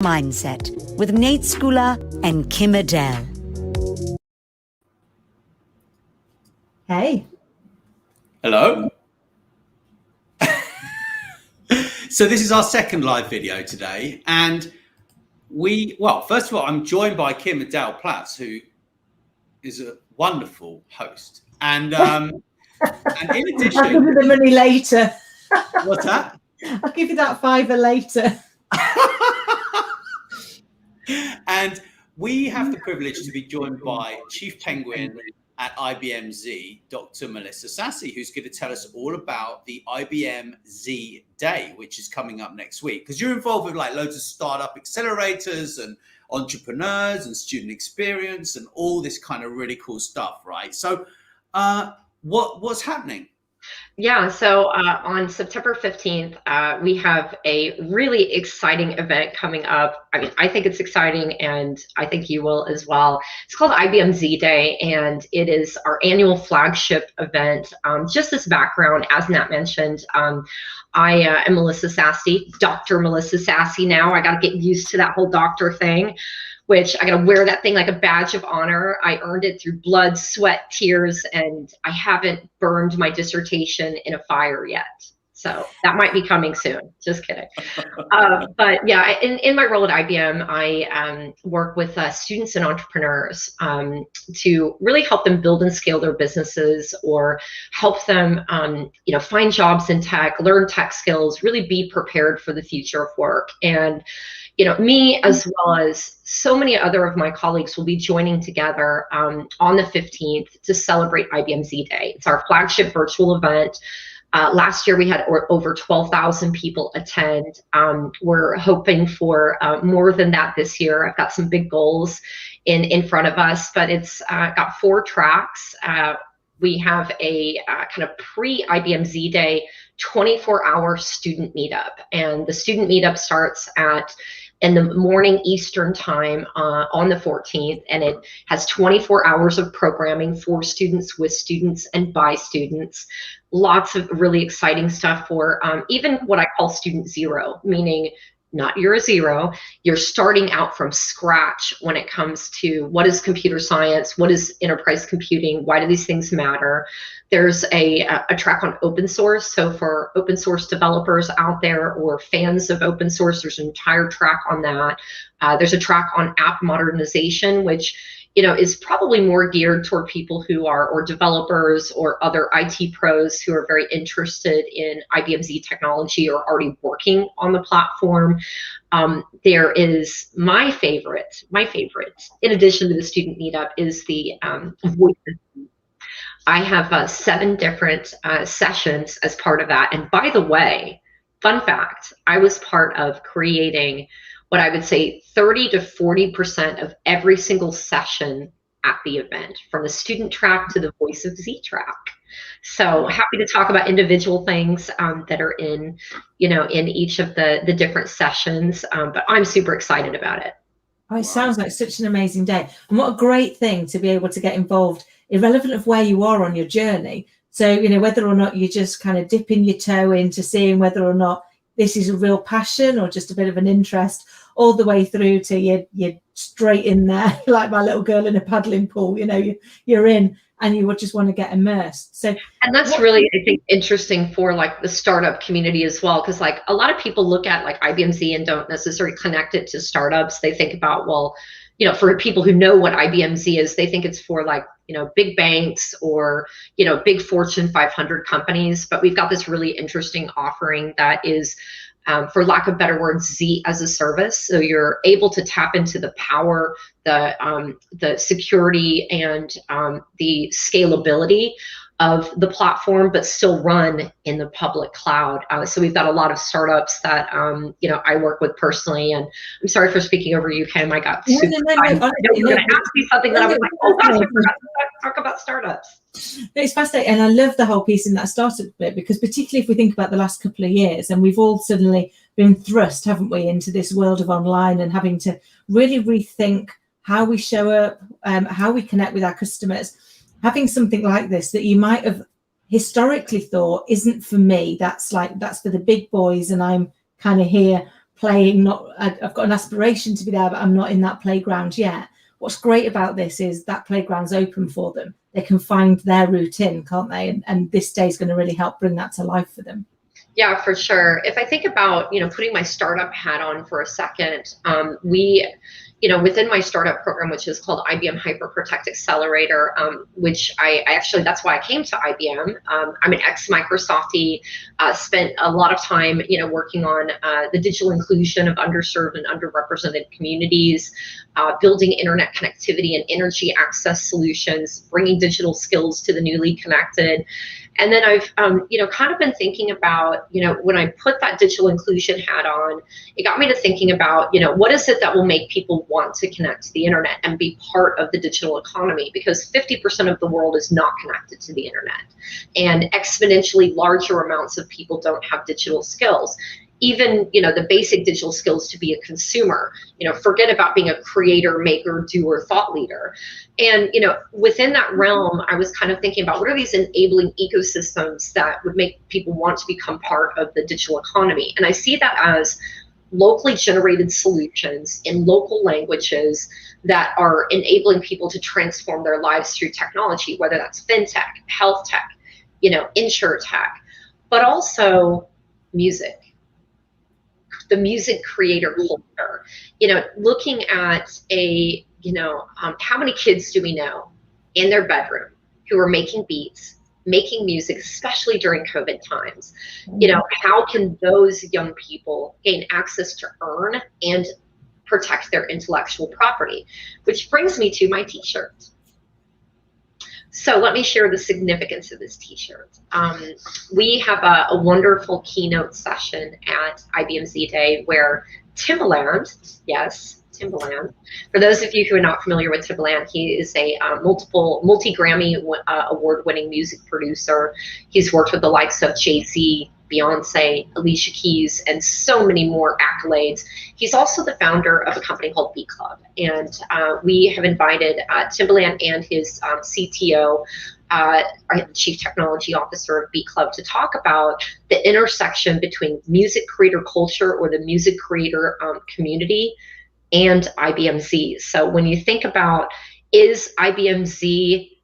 Mindset with Nate Schooler and Kim Adele. Hey. Hello. So this is our second live video today, and first of all, I'm joined by Kim Adele Platts, who is a wonderful host, and in addition, I'll give you the money later. What's that? I'll give you that $5 later. And we have the privilege to be joined by Chief Penguin at IBM Z, Dr. Melissa Sassi, who's going to tell us all about the IBM Z Day, which is coming up next week. Because you're involved with like loads of startup accelerators and entrepreneurs and student experience and all this kind of really cool stuff, right? So what's happening? Yeah, so on September 15th, we have a really exciting event coming up. I mean, I think it's exciting, and I think you will as well. It's called IBM Z Day, and it is our annual flagship event. Just this background, as Nat mentioned, I am Melissa Sassi, Dr. Melissa Sassi now. I got to get used to that whole doctor thing, which I got to wear that thing like a badge of honor. I earned it through blood, sweat, tears, and I haven't burned my dissertation in a fire yet. So that might be coming soon. Just kidding. But yeah, in my role at IBM, I work with students and entrepreneurs to really help them build and scale their businesses, or help them, find jobs in tech, learn tech skills, really be prepared for the future of work. And me, as well as so many other of my colleagues, will be joining together on the 15th to celebrate IBM Z Day. It's our flagship virtual event. Last year, we had over 12,000 people attend. We're hoping for more than that this year. I've got some big goals in front of us, but it's got 4 tracks. We have a kind of pre-IBM Z Day 24-hour student meetup. And the student meetup starts in the morning Eastern time on the 14th, and it has 24 hours of programming for students, with students, and by students. Lots of really exciting stuff for even what I call student zero, meaning not you're a zero, you're starting out from scratch when it comes to what is computer science, what is enterprise computing, why do these things matter. There's a track on open source. So for open source developers out there or fans of open source, there's an entire track on that. There's a track on app modernization, which is probably more geared toward people who are, or developers or other IT pros who are very interested in IBM Z technology or already working on the platform. There is my favorite, in addition to the student meetup, is the Voices. I have 7 different sessions as part of that. And by the way, fun fact, I was part of creating what I would say 30 to 40% of every single session at the event, from the student track to the Voice of Z track. So happy to talk about individual things that are in each of the different sessions, but I'm super excited about it. Oh, it sounds like such an amazing day. And what a great thing to be able to get involved, irrelevant of where you are on your journey. So, whether or not you're just kind of dipping your toe into seeing whether or not this is a real passion or just a bit of an interest, all the way through to you're straight in there, like my little girl in a paddling pool, you're in and you would just want to get immersed. So, and that's really, I think, interesting for like the startup community as well, because like a lot of people look at like IBM Z and don't necessarily connect it to startups. They think about, well, for people who know what IBM Z is, they think it's for like, big banks or, big Fortune 500 companies. But we've got this really interesting offering that is, for lack of better words, Z as a service. So you're able to tap into the power, the security, and the scalability of the platform, but still run in the public cloud. So we've got a lot of startups that I work with personally. And I'm sorry for speaking over you, Kim. I got super excited. You're going to ask me something that I was like, oh gosh, I forgot to talk about startups. It's fascinating, and I love the whole piece in that startup bit, because particularly if we think about the last couple of years, and we've all suddenly been thrust, haven't we, into this world of online and having to really rethink how we show up, how we connect with our customers. Having something like this that you might have historically thought isn't for me, that's for the big boys and I'm kind of here playing, I've got an aspiration to be there, but I'm not in that playground yet. What's great about this is that playground's open for them. They can find their route in, can't they? And this day is going to really help bring that to life for them. Yeah, for sure. If I think about, putting my startup hat on for a second, we, within my startup program, which is called IBM Hyperprotect Accelerator, which I actually, that's why I came to IBM. I'm an ex-Microsoftie, spent a lot of time, working on the digital inclusion of underserved and underrepresented communities, building internet connectivity and energy access solutions, bringing digital skills to the newly connected. And then I've, kind of been thinking about, when I put that digital inclusion hat on, it got me to thinking about, what is it that will make people want to connect to the internet and be part of the digital economy? Because 50% of the world is not connected to the internet, and exponentially larger amounts of people don't have digital skills. Even, the basic digital skills to be a consumer, forget about being a creator, maker, doer, thought leader. And, within that realm, I was kind of thinking about what are these enabling ecosystems that would make people want to become part of the digital economy? And I see that as locally generated solutions in local languages that are enabling people to transform their lives through technology, whether that's fintech, health tech, insure tech, but also music. The music creator culture, looking at how many kids do we know in their bedroom who are making beats, making music, especially during COVID times? How can those young people gain access to earn and protect their intellectual property? Which brings me to my t-shirt. So let me share the significance of this t-shirt. We have a wonderful keynote session at IBM Z Day where Timbaland, yes, Timbaland. For those of you who are not familiar with Timbaland, he is a multi-Grammy award-winning music producer. He's worked with the likes of Jay-Z, Beyonce, Alicia Keys, and so many more accolades. He's also the founder of a company called B Club, and we have invited Timbaland and his CTO, Chief Technology Officer of B Club, to talk about the intersection between music creator culture or the music creator community and IBM Z. So when you think about, is IBM Z,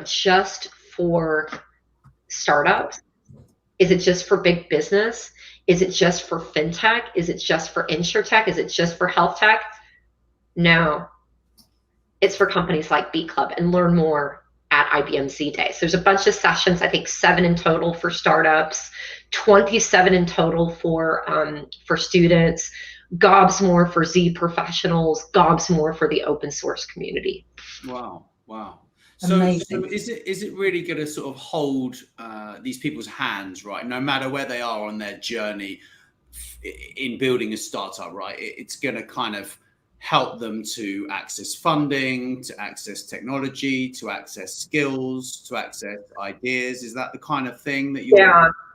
just for startups? Is it just for big business? Is it just for fintech? Is it just for insurtech? Is it just for health tech? No, it's for companies like B Club, and learn more at IBM Z Day. So there's a bunch of sessions, I think 7 in total for startups, 27 in total for students, gobs more for Z professionals, gobs more for the open source community. Wow, wow. So is it really going to sort of hold these people's hands, right? No matter where they are on their journey in building a startup, right? It's going to kind of help them to access funding, to access technology, to access skills, to access ideas. Is that the kind of thing that you?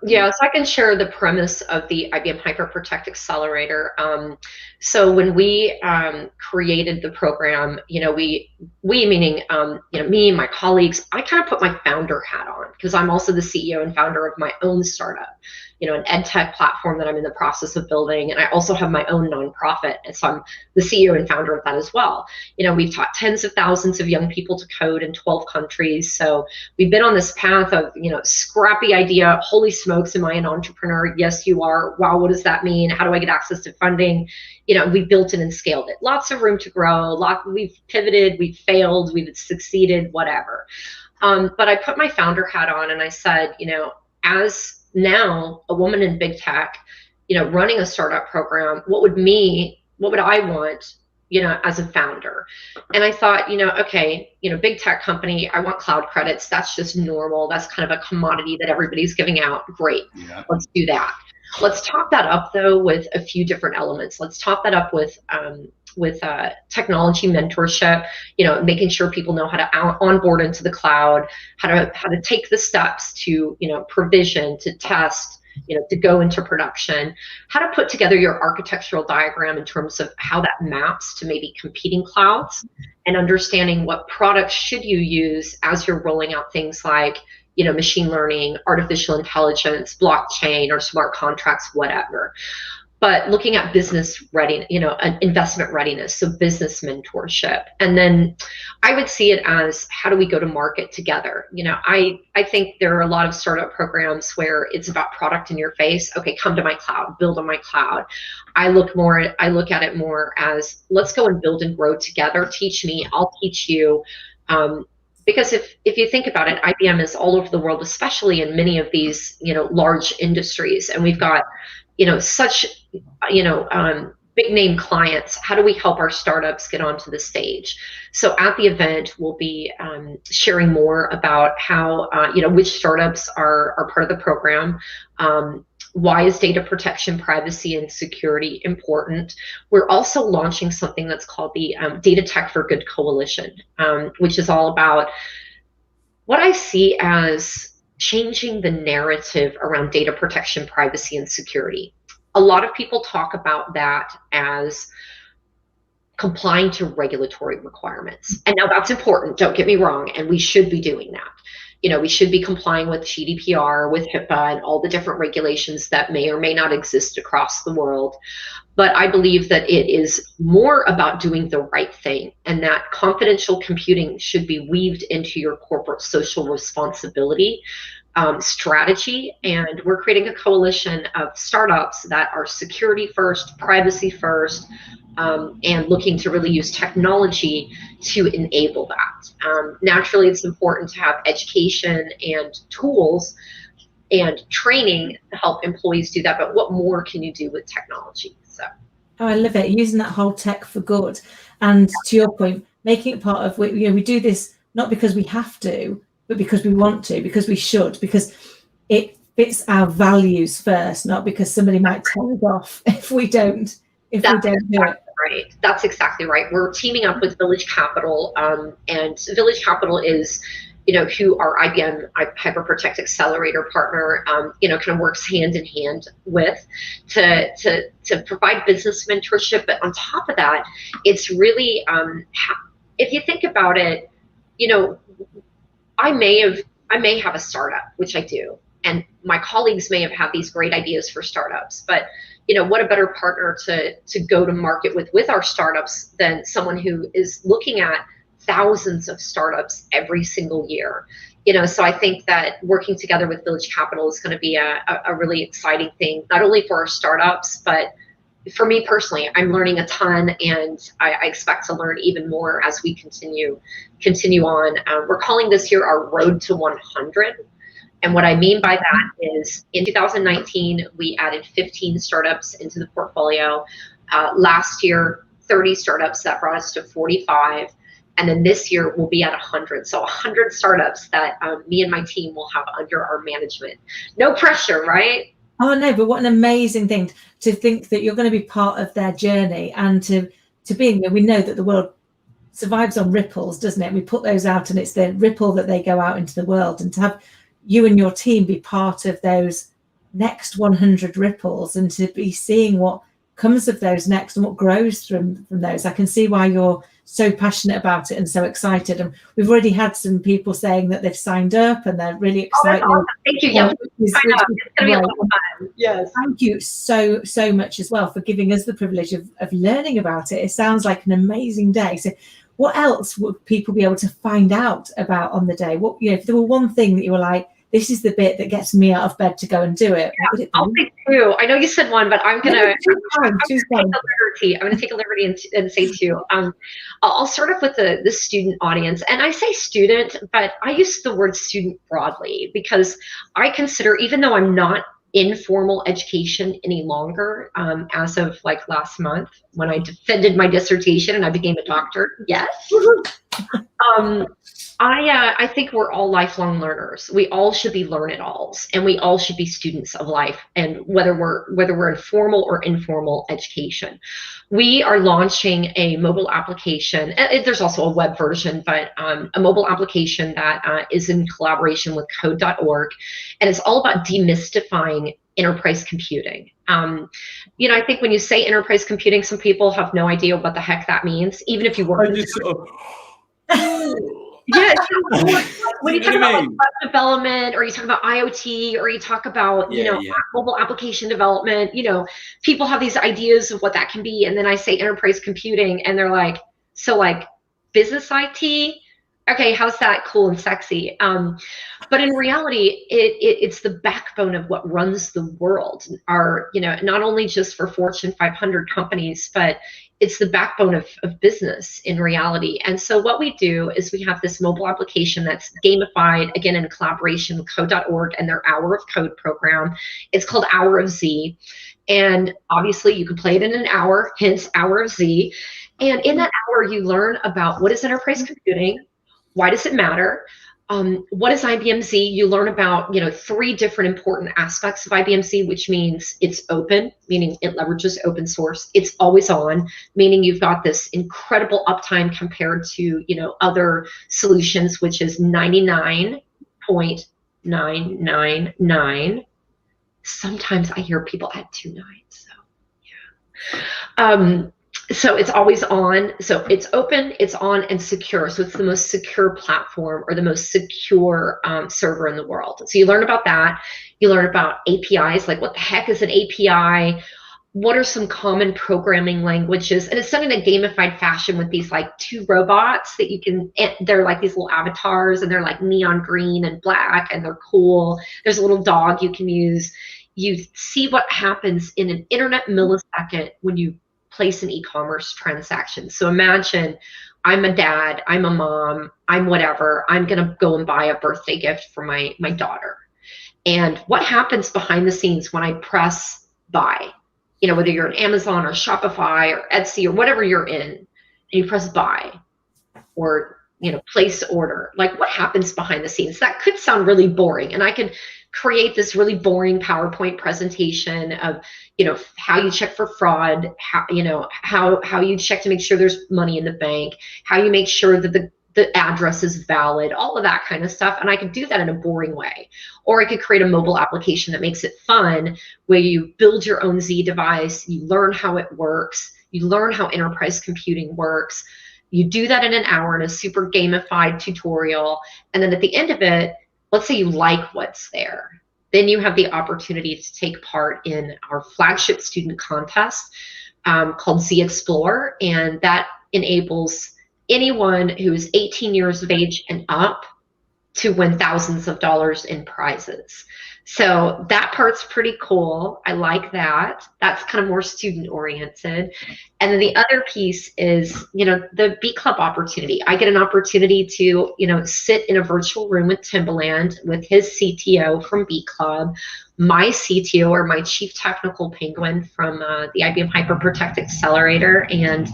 Yeah. So I can share the premise of the IBM Hyperprotect Accelerator. So when we created the program, we meaning me and my colleagues, I kind of put my founder hat on because I'm also the CEO and founder of my own startup, an ed tech platform that I'm in the process of building, and I also have my own nonprofit, and so I'm the CEO and founder of that as well. We've taught tens of thousands of young people to code in 12 countries. So we've been on this path of scrappy idea, holy smokes, am I an entrepreneur? Yes, you are. Wow, what does that mean? How do I get access to funding? We've built it and scaled it. Lots of room to grow. We've pivoted, we've failed, we've succeeded, whatever. But I put my founder hat on and I said, as now a woman in big tech, running a startup program, what would I want, as a founder? And I thought, okay, big tech company, I want cloud credits. That's just normal. That's kind of a commodity that everybody's giving out. Great. Yeah. Let's do that. Let's top that up though with a few different elements. Let's top that up with technology mentorship, making sure people know how to onboard into the cloud, how to take the steps to, provision, to test, to go into production, how to put together your architectural diagram in terms of how that maps to maybe competing clouds, and understanding what products should you use as you're rolling out things like, machine learning, artificial intelligence, blockchain, or smart contracts, whatever. but looking at business readiness, investment readiness, so business mentorship. And then I would see it as, how do we go to market together? I think there are a lot of startup programs where it's about product in your face. Okay, come to my cloud, build on my cloud. I look at it more as, let's go and build and grow together. Teach me, I'll teach you. Because if you think about it, IBM is all over the world, especially in many of these, large industries. And we've got, such, big name clients. How do we help our startups get onto the stage? So at the event, we'll be sharing more about how, which startups are part of the program. Why is data protection, privacy, and security important? We're also launching something that's called the Data Tech for Good Coalition, which is all about what I see as changing the narrative around data protection, privacy, and security. A lot of people talk about that as complying to regulatory requirements. And now that's important, don't get me wrong, and we should be doing that. We should be complying with GDPR, with HIPAA, and all the different regulations that may or may not exist across the world. But I believe that it is more about doing the right thing, and that confidential computing should be weaved into your corporate social responsibility strategy. And we're creating a coalition of startups that are security first, privacy first, and looking to really use technology to enable that. Naturally, it's important to have education and tools and training to help employees do that, but what more can you do with technology? So, oh, I love it, using that whole tech for good. And to your point, making it part of, we do this not because we have to, but because we want to, because we should, because it fits our values first, not because somebody might tell us off if we don't do it. Right. That's exactly right. We're teaming up with Village Capital, and Village Capital is, who our IBM HyperProtect Accelerator partner, kind of works hand in hand with to provide business mentorship. But on top of that, it's really, if you think about it, I may have a startup, which I do, and my colleagues may have had these great ideas for startups, but what a better partner to go to market with our startups than someone who is looking at thousands of startups every single year. So I think that working together with Village Capital is going to be a really exciting thing, not only for our startups, but for me personally. I'm learning a ton, and I expect to learn even more as we continue on. We're calling this year our Road to 100. And what I mean by that is, in 2019, we added 15 startups into the portfolio. Last year, 30 startups, that brought us to 45. And then this year we'll be at 100. So 100 startups that me and my team will have under our management. No pressure, right? Oh no, but what an amazing thing to think that you're going to be part of their journey, and to be, we know that the world survives on ripples, doesn't it? We put those out, and it's the ripple that they go out into the world, and to have you and your team be part of those next 100 ripples, and to be seeing what comes of those next and what grows from those. I can see why you're so passionate about it and so excited. And we've already had some people saying that they've signed up and they're really excited. Oh, thank you. Yeah, it's going to be a long time. Yes. Thank you so much as well for giving us the privilege of learning about it. It sounds like an amazing day. So what else would people be able to find out about on the day? What, if there were one thing that you were like, this is the bit that gets me out of bed to go and do it. Yeah, I'll say two. I know you said one, but I'm going to take a liberty and say two. I'll start off with the student audience. And I say student, but I use the word student broadly, because I consider, even though I'm not in formal education any longer, as of like last month when I defended my dissertation and I became a doctor, yes. I think we're all lifelong learners. We all should be learn-it-alls, and we all should be students of life, and whether we're in formal or informal education. We are launching a mobile application. There's also a web version, but a mobile application that is in collaboration with code.org, and it's all about demystifying enterprise computing. I think when you say enterprise computing, some people have no idea what the heck that means, even if you work. Yeah, it's so cool. When you You talk know what I about like, mean? web development, or you talk about IoT, or you talk about, you Yeah, know, yeah. mobile application development, you know, people have these ideas of what that can be. And then I say enterprise computing, and they're like, so like business IT? Okay, how's that cool and sexy? But in reality, it's the backbone of what runs the world. Our, you know, not only just for Fortune 500 companies, but it's the backbone of business in reality. And so what we do is we have this mobile application that's gamified, again, in collaboration with code.org and their Hour of Code program. It's called Hour of Z. And obviously you can play it in an hour, hence Hour of Z. And in that hour, you learn about what is enterprise computing, why does it matter, what is IBM Z? You learn about, you know, 3 different important aspects of IBM Z, which means it's open, meaning it leverages open source. It's always on, meaning you've got this incredible uptime compared to, you know, other solutions, which is 99.999. Sometimes I hear people add 2 nines. So yeah. So it's always on. So it's open, it's on, and secure. So it's the most secure platform, or the most secure server in the world. So you learn about that. You learn about APIs, like what the heck is an API? What are some common programming languages? And it's done in a gamified fashion with these like 2 robots that you can, they're like these little avatars, and they're like neon green and black, and they're cool. There's a little dog you can use. You see what happens in an internet millisecond when you place an e-commerce transaction. So imagine I'm a dad, I'm a mom, I'm whatever. I'm going to go and buy a birthday gift for my daughter. And what happens behind the scenes when I press buy? You know, whether you're on Amazon or Shopify or Etsy or whatever you're in, and you press buy, or, you know, place order, like what happens behind the scenes? That could sound really boring, and I could create this really boring PowerPoint presentation of, you know, how you check for fraud, how, you know, how you check to make sure there's money in the bank, how you make sure that the address is valid, all of that kind of stuff. And I could do that in a boring way. Or I could create a mobile application that makes it fun, where you build your own Z device, you learn how it works, you learn how enterprise computing works. You do that in an hour in a super gamified tutorial. And then at the end of it, let's say you like what's there, then you have the opportunity to take part in our flagship student contest called Z Explore. And that enables anyone who is 18 years of age and up to win thousands of dollars in prizes. So that part's pretty cool. I like that. That's kind of more student oriented. And then the other piece is, you know, the Beat Club opportunity. I get an opportunity to, you know, sit in a virtual room with Timbaland, with his CTO from Beat Club, my CTO, or my chief technical penguin from the IBM Hyperprotect Accelerator, and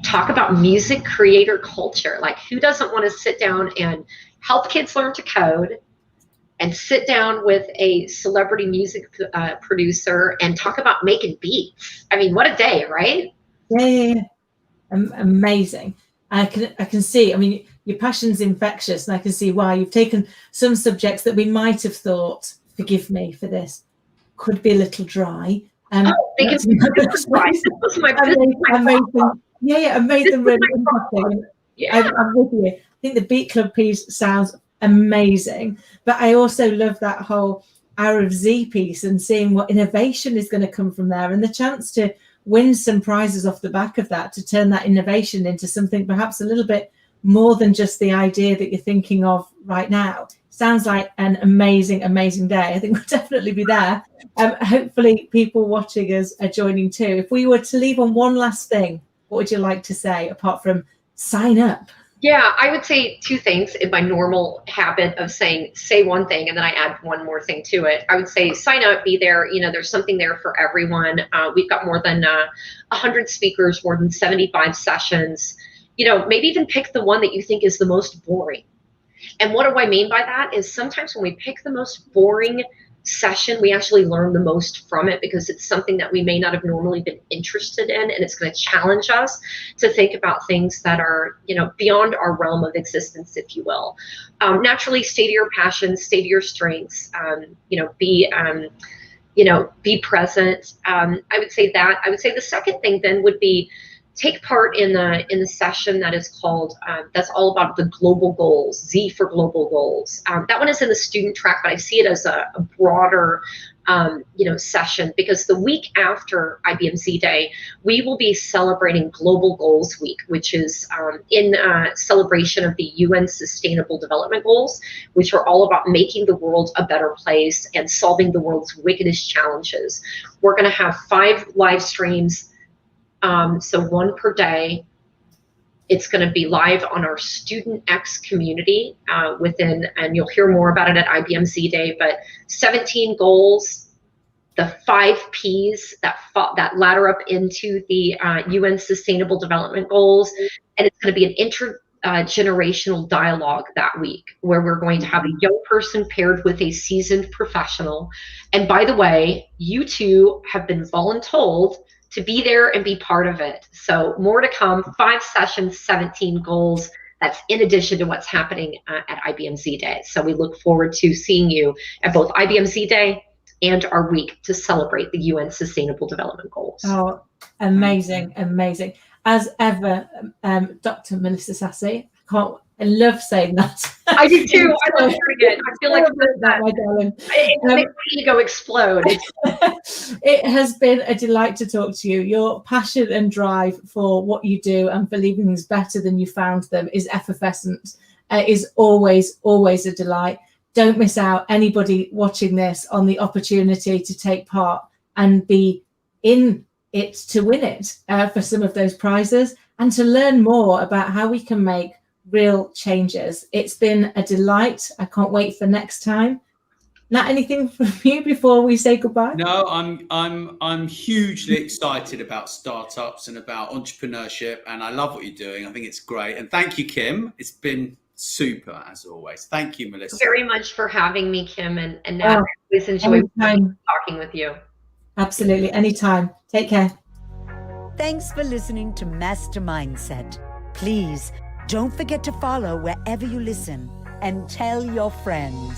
talk about music creator culture. Like, who doesn't want to sit down and help kids learn to code, and sit down with a celebrity music producer and talk about making beats? I mean, what a day, right? Yeah. Amazing. I can see, I mean, your passion's infectious, and I can see why you've taken some subjects that we might have thought, forgive me for this, could be a little dry. They can be super dry. This was my business. I made them really interesting. Yeah. I'm with you. I think the Beat Club piece sounds amazing, but I also love that whole Hour of Z piece, and seeing what innovation is going to come from there, and the chance to win some prizes off the back of that, to turn that innovation into something perhaps a little bit more than just the idea that you're thinking of right now. Sounds like an amazing, amazing day. I think we'll definitely be there. Hopefully people watching us are joining too. If we were to leave on one last thing, what would you like to say apart from sign up? Yeah, I would say 2 things in my normal habit of saying, say one thing and then I add one more thing to it. I would say sign up, be there. You know, there's something there for everyone. We've got more than 100 speakers, more than 75 sessions. You know, maybe even pick the one that you think is the most boring. And what do I mean by that is sometimes when we pick the most boring session, we actually learn the most from it, because it's something that we may not have normally been interested in, and it's going to challenge us to think about things that are, you know, beyond our realm of existence, if you will. Naturally, stay to your passions, stay to your strengths. You know, be present. I would say that. I would say the second thing then would be take part in the session that is called that's all about the global goals, Z for global goals. That one is in the student track, but I see it as a broader session, because the week after IBM Z Day, we will be celebrating Global Goals Week, which is in celebration of the UN Sustainable Development Goals, which are all about making the world a better place and solving the world's wickedest challenges. We're going to have 5 live streams, so 1 per day. It's going to be live on our Student X community and you'll hear more about it at IBM Z Day, but 17 goals, the 5 Ps that ladder up into the UN Sustainable Development Goals. And it's going to be an intergenerational dialogue that week, where we're going to have a young person paired with a seasoned professional. And by the way, you two have been voluntold to be there and be part of it. So more to come, 5 sessions, 17 goals. That's in addition to what's happening at IBM Z Day. So we look forward to seeing you at both IBM Z Day and our week to celebrate the UN Sustainable Development Goals. Oh, amazing, amazing. As ever, Dr. Melissa Sassi, I love saying that. I do too. I love hearing it. I feel like that, my darling. It makes my ego explode. It has been a delight to talk to you. Your passion and drive for what you do and for leaving things better than you found them is effervescent. Is always, always a delight. Don't miss out, anybody watching this, on the opportunity to take part and be in it to win it for some of those prizes, and to learn more about how we can make real changes. It's been a delight. I can't wait for next time. Nat, anything from you before we say goodbye? No, I'm hugely excited about startups and about entrepreneurship, and I love what you're doing. I think it's great. And thank you, Kim. It's been super as always. Thank you, Melissa. Very much for having me, Kim, and Nat. I always enjoy talking with you. Absolutely, anytime. Take care. Thanks for listening to Master Mindset. Please don't forget to follow wherever you listen and tell your friends.